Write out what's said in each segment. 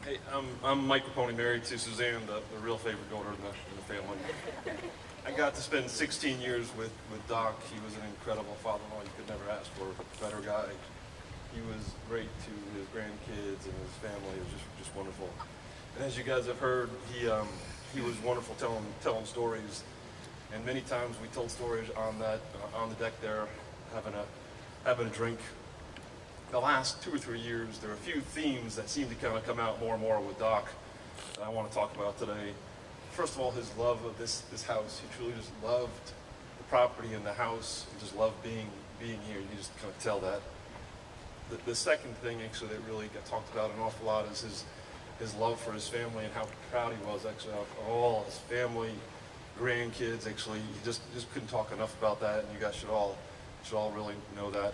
Hey, I'm Mike Rapone, married to Suzanne, the real favorite daughter in the family. I got to spend 16 years with Doc. He was an incredible father-in-law. You could never ask for a better guy. He was great to his grandkids and his family. It was just wonderful. And as you guys have heard, he was wonderful telling stories. And many times we told stories on the deck there, having a drink. The last 2 or 3 years, there are a few themes that seem to kind of come out more and more with Doc that I want to talk about today. First of all, his love of this house. He truly just loved the property and the house. He just loved being here. You just kind of tell that. The second thing, actually, that really got talked about an awful lot is his love for his family and how proud he was, actually, of all his family, grandkids. Actually, he just couldn't talk enough about that, and you guys should all really know that.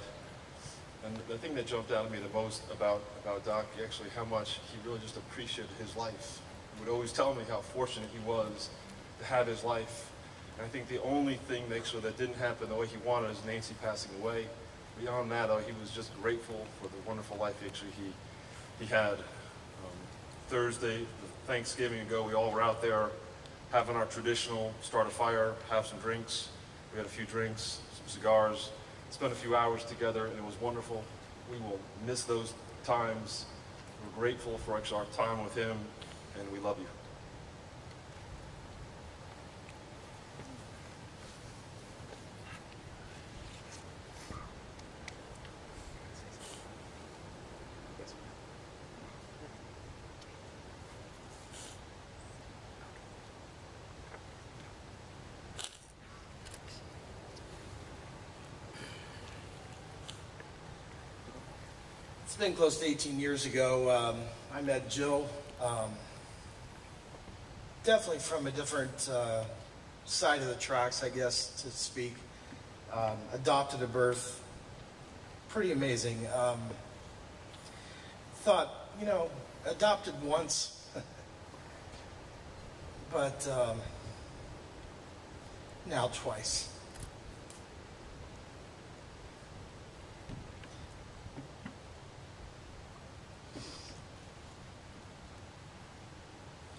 And the thing that jumped out at me the most about Doc, actually, how much he really just appreciated his life. He would always tell me how fortunate he was to have his life. And I think the only thing that didn't happen the way he wanted is Nancy passing away. Beyond that, though, he was just grateful for the wonderful life he had. Thursday, Thanksgiving ago, we all were out there having our traditional start a fire, have some drinks. We had a few drinks, some cigars. Spent a few hours together, and it was wonderful. We will miss those times. We're grateful for our time with him, and we love you. It's been close to 18 years ago. I met Jill, definitely from a different side of the tracks, I guess, to speak. Adopted at birth. Pretty amazing. Thought, adopted once, but now twice.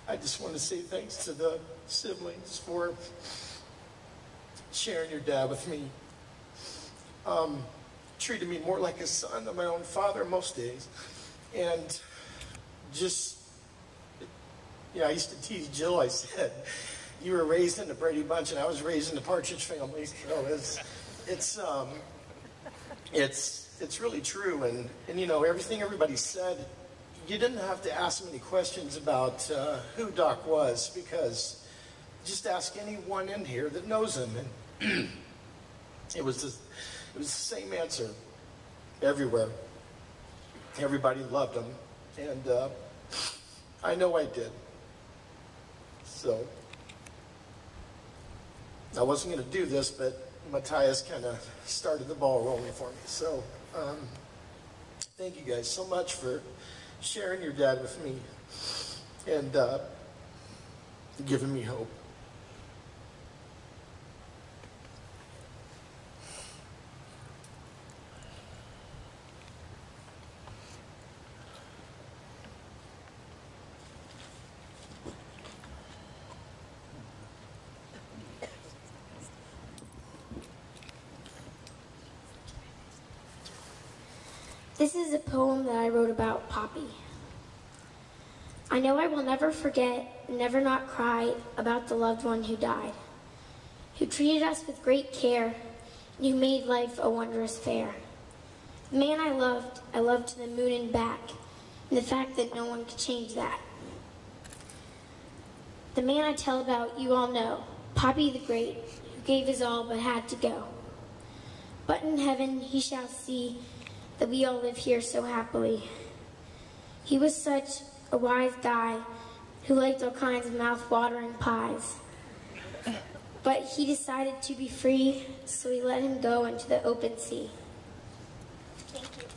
I just want to say thanks to the siblings for sharing your dad with me. Treated me more like a son than my own father most days. And I used to tease Jill. I said, you were raised in the Brady Bunch and I was raised in the Partridge Family. So it's really true. And everything everybody said, you didn't have to ask many questions about who Doc was, because just ask anyone in here that knows him, and it was the same answer everywhere. Everybody loved him, and I know I did. So I wasn't going to do this, but Matthias kind of started the ball rolling for me. So thank you guys so much for sharing your dad with me and giving me hope. This is a poem that I wrote about Poppy. I know I will never forget, never not cry about the loved one who died, who treated us with great care, and who made life a wondrous fair. The man I loved to the moon and back, and the fact that no one could change that. The man I tell about you all know, Poppy the Great, who gave his all but had to go. But in heaven he shall see that we all live here so happily. He was such a wise guy who liked all kinds of mouth-watering pies. But he decided to be free, so we let him go into the open sea. Thank you.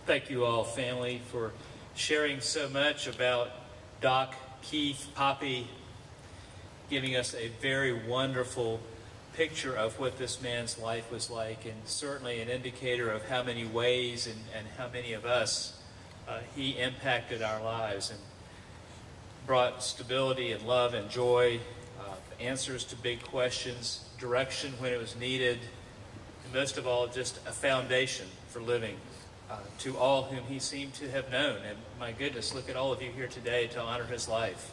Thank you all, family, for sharing so much about Doc Keith, Poppy, giving us a very wonderful picture of what this man's life was like, and certainly an indicator of how many ways and how many of us he impacted our lives and brought stability and love and joy, answers to big questions, direction when it was needed, and most of all, just a foundation for living to all whom he seemed to have known. And my goodness, look at all of you here today to honor his life.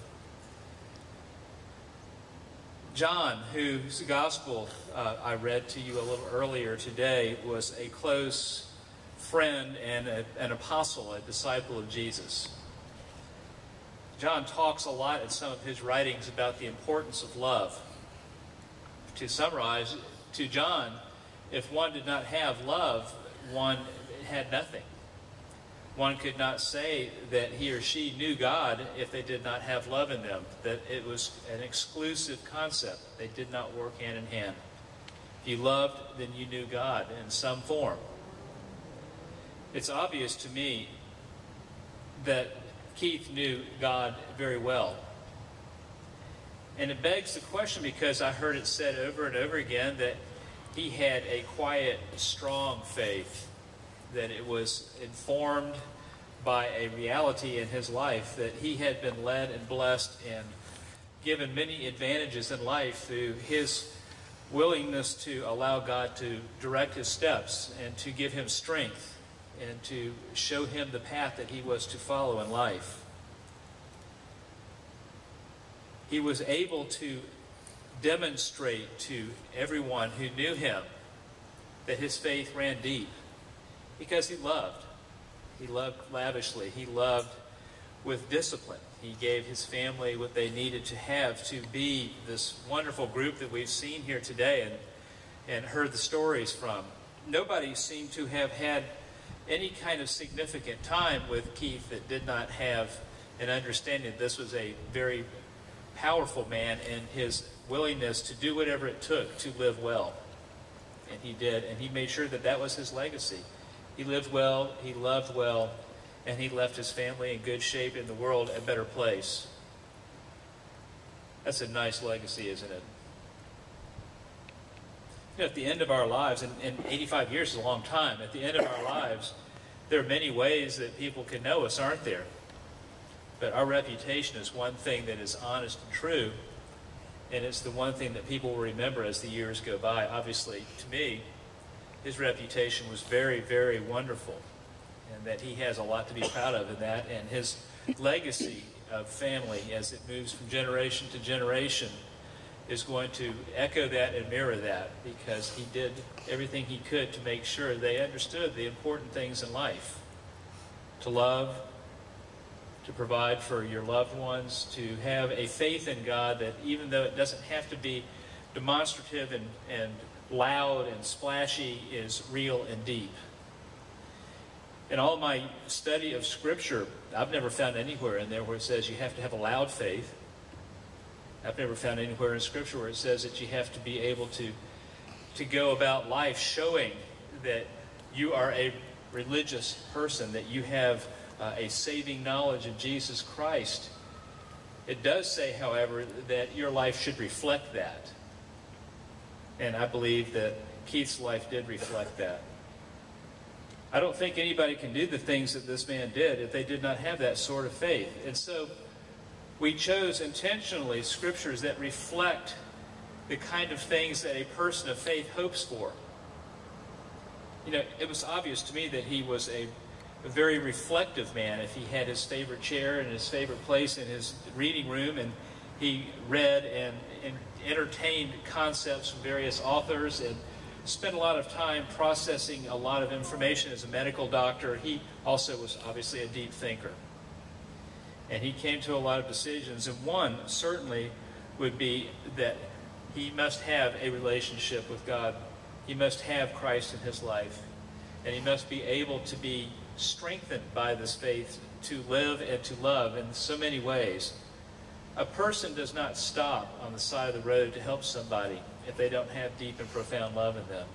John, whose gospel I read to you a little earlier today, was a close friend and an apostle, a disciple of Jesus. John talks a lot in some of his writings about the importance of love. To summarize, to John, if one did not have love, one had nothing. One could not say that he or she knew God if they did not have love in them, that it was an exclusive concept. They did not work hand in hand. If you loved, then you knew God in some form. It's obvious to me that Keith knew God very well. And it begs the question, because I heard it said over and over again that he had a quiet, strong faith, that it was informed by a reality in his life, that he had been led and blessed and given many advantages in life through his willingness to allow God to direct his steps and to give him strength and to show him the path that he was to follow in life. He was able to demonstrate to everyone who knew him that his faith ran deep, because he loved. He loved lavishly. He loved with discipline. He gave his family what they needed to have to be this wonderful group that we've seen here today and heard the stories from. Nobody seemed to have had any kind of significant time with Keith that did not have an understanding that this was a very powerful man and his willingness to do whatever it took to live well. And he did, and he made sure that that was his legacy. He lived well, he loved well, and he left his family in good shape, in the world a better place. That's a nice legacy, isn't it? You know, at the end of our lives, and 85 years is a long time, at the end of our lives, there are many ways that people can know us, aren't there? But our reputation is one thing that is honest and true, and it's the one thing that people will remember as the years go by. Obviously, to me, his reputation was very, very wonderful, and that he has a lot to be proud of in that, and his legacy of family as it moves from generation to generation is going to echo that and mirror that, because he did everything he could to make sure they understood the important things in life. To love, to provide for your loved ones, to have a faith in God that even though it doesn't have to be demonstrative and loud and splashy, is real and deep. In all my study of Scripture, I've never found anywhere in there where it says you have to have a loud faith. I've never found anywhere in Scripture where it says that you have to be able to go about life showing that you are a religious person, that you have a saving knowledge of Jesus Christ. It does say, however, that your life should reflect that. And I believe that Keith's life did reflect that. I don't think anybody can do the things that this man did if they did not have that sort of faith. And so we chose intentionally scriptures that reflect the kind of things that a person of faith hopes for. You know, it was obvious to me that he was a very reflective man if he had his favorite chair and his favorite place in his reading room, and he read and entertained concepts from various authors and spent a lot of time processing a lot of information as a medical doctor. He also was obviously a deep thinker. And he came to a lot of decisions, and one certainly would be that he must have a relationship with God. He must have Christ in his life, and he must be able to be strengthened by this faith to live and to love in so many ways. A person does not stop on the side of the road to help somebody if they don't have deep and profound love in them.